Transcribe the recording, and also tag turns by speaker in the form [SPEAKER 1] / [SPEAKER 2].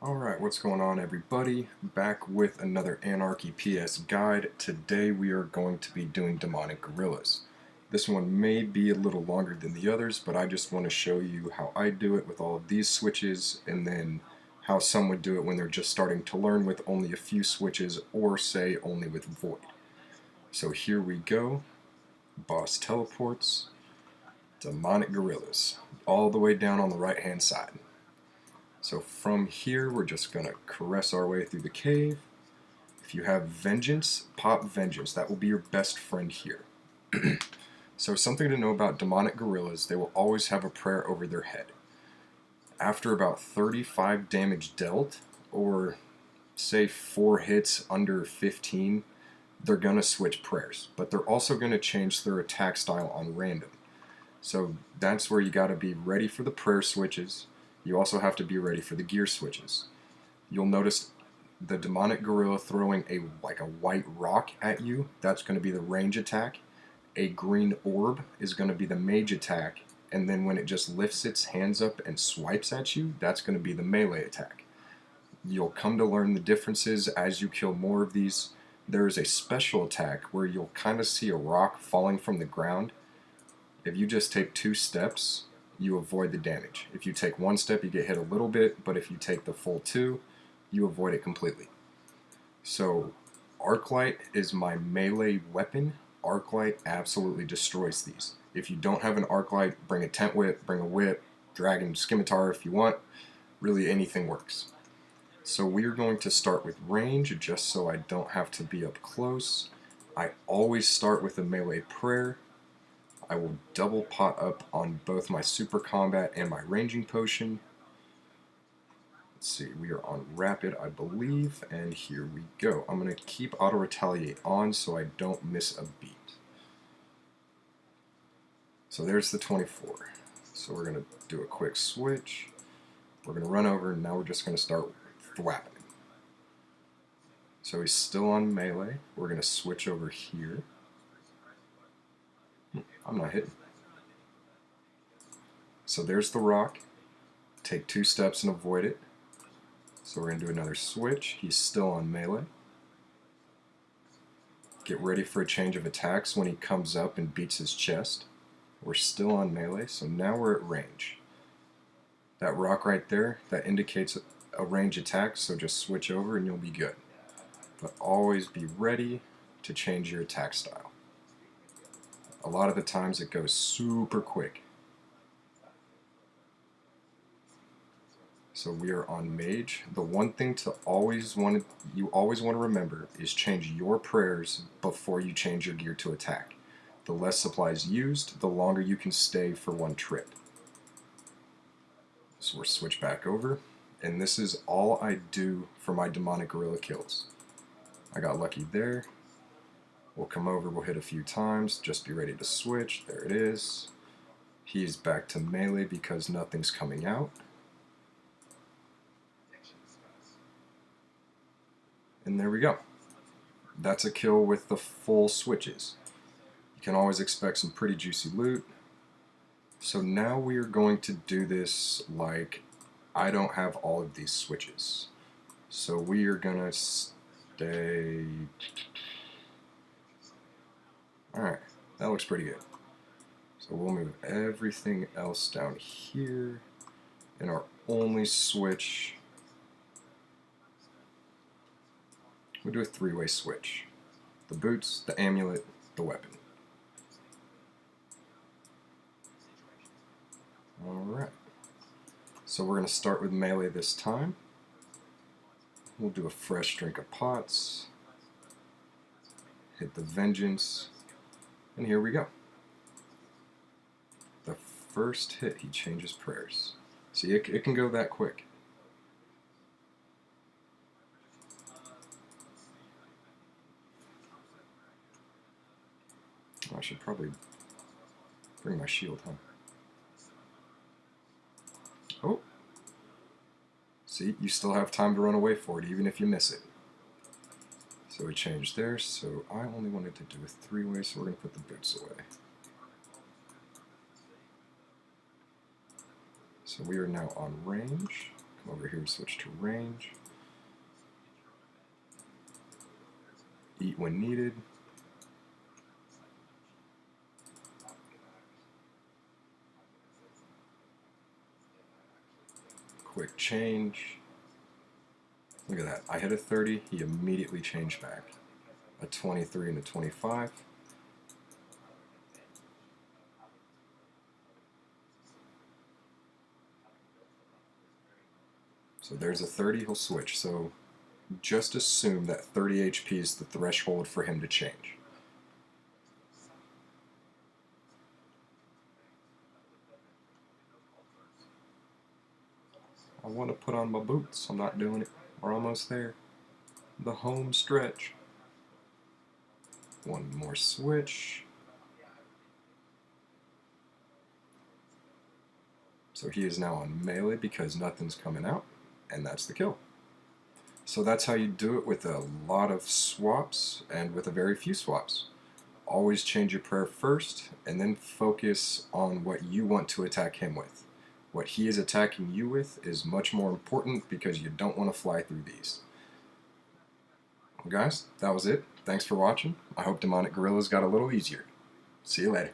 [SPEAKER 1] Alright, what's going on everybody? Back with another AnarchyPS guide. Today we are going to be doing demonic gorillas. This one may be a little longer than the others, but I just want to show you how I do it with all of these switches, and then how some would do it when they're just starting to learn with only a few switches, or say only with void. So here we go. Boss teleports. Demonic gorillas. All the way down on the right hand side. So from here, we're just going to caress our way through the cave. If you have Vengeance, pop Vengeance. That will be your best friend here. So something to know about demonic gorillas, they will always have a prayer over their head. After about 35 damage dealt, or say 4 hits under 15, they're going to switch prayers. But they're also going to change their attack style on random. So that's where you got to be ready for the prayer switches. You also have to be ready for the gear switches. You'll notice the demonic gorilla throwing a white rock at you. That's going to be the range attack. A green orb is going to be the mage attack. And then when it just lifts its hands up and swipes at you, that's going to be the melee attack. You'll come to learn the differences as you kill more of these. There is a special attack where you'll kind of see a rock falling from the ground. If you just take 2 steps, you avoid the damage. If you take 1 step, you get hit a little bit, but if you take the full 2, you avoid it completely. So, arclight is my melee weapon. Arclight absolutely destroys these. If you don't have an arclight, bring a tent whip, bring a whip, dragon scimitar if you want. Really anything works. So we are going to start with range, just so I don't have to be up close. I always start with a melee prayer. I will double pot up on both my super combat and my ranging potion. Let's see, we are on rapid, I believe, and here we go. I'm going to keep auto retaliate on so I don't miss a beat. So there's the 24. So we're going to do a quick switch. We're going to run over, and now we're just going to start thwapping. So he's still on melee. We're going to switch over here. I'm not hitting. So there's the rock. Take 2 steps and avoid it. So we're going to do another switch. He's still on melee. Get ready for a change of attacks when he comes up and beats his chest. We're still on melee, so now we're at range. That rock right there, that indicates a range attack, so just switch over and you'll be good. But always be ready to change your attack style. A lot of the times it goes super quick. So we are on mage. The one thing you always want to remember is change your prayers before you change your gear to attack. The less supplies used, the longer you can stay for one trip. So we'll switch back over, and this is all I do for my demonic gorilla kills. I got lucky there. We'll come over, we'll hit a few times, just be ready to switch. There it is. He's back to melee because nothing's coming out. And there we go. That's a kill with the full switches. You can always expect some pretty juicy loot. So now we are going to do this like I don't have all of these switches. So we are going to stay... Alright, that looks pretty good. So we'll move everything else down here, and our only switch, we'll do a 3-way switch. The boots, the amulet, the weapon. Alright, so we're going to start with melee this time. We'll do a fresh drink of pots, hit the vengeance, and here we go. The first hit, he changes prayers. See, it can go that quick. I should probably bring my shield, huh? Oh. See, you still have time to run away for it, even if you miss it. So we changed there, so I only wanted to do a 3-way, so we're going to put the boots away. So we are now on range. Over here, switch to range. Eat when needed. Quick change. Look at that. I hit a 30, he immediately changed back. A 23 and a 25. So there's a 30, he'll switch. So just assume that 30 HP is the threshold for him to change. I want to put on my boots. I'm not doing it. We're almost there. The home stretch. One more switch. So he is now on melee because nothing's coming out, and that's the kill. So that's how you do it with a lot of swaps and with a very few swaps. Always change your prayer first, and then focus on what you want to attack him with. What he is attacking you with is much more important because you don't want to fly through these. Well guys, that was it. Thanks for watching. I hope Demonic Gorillas got a little easier. See you later.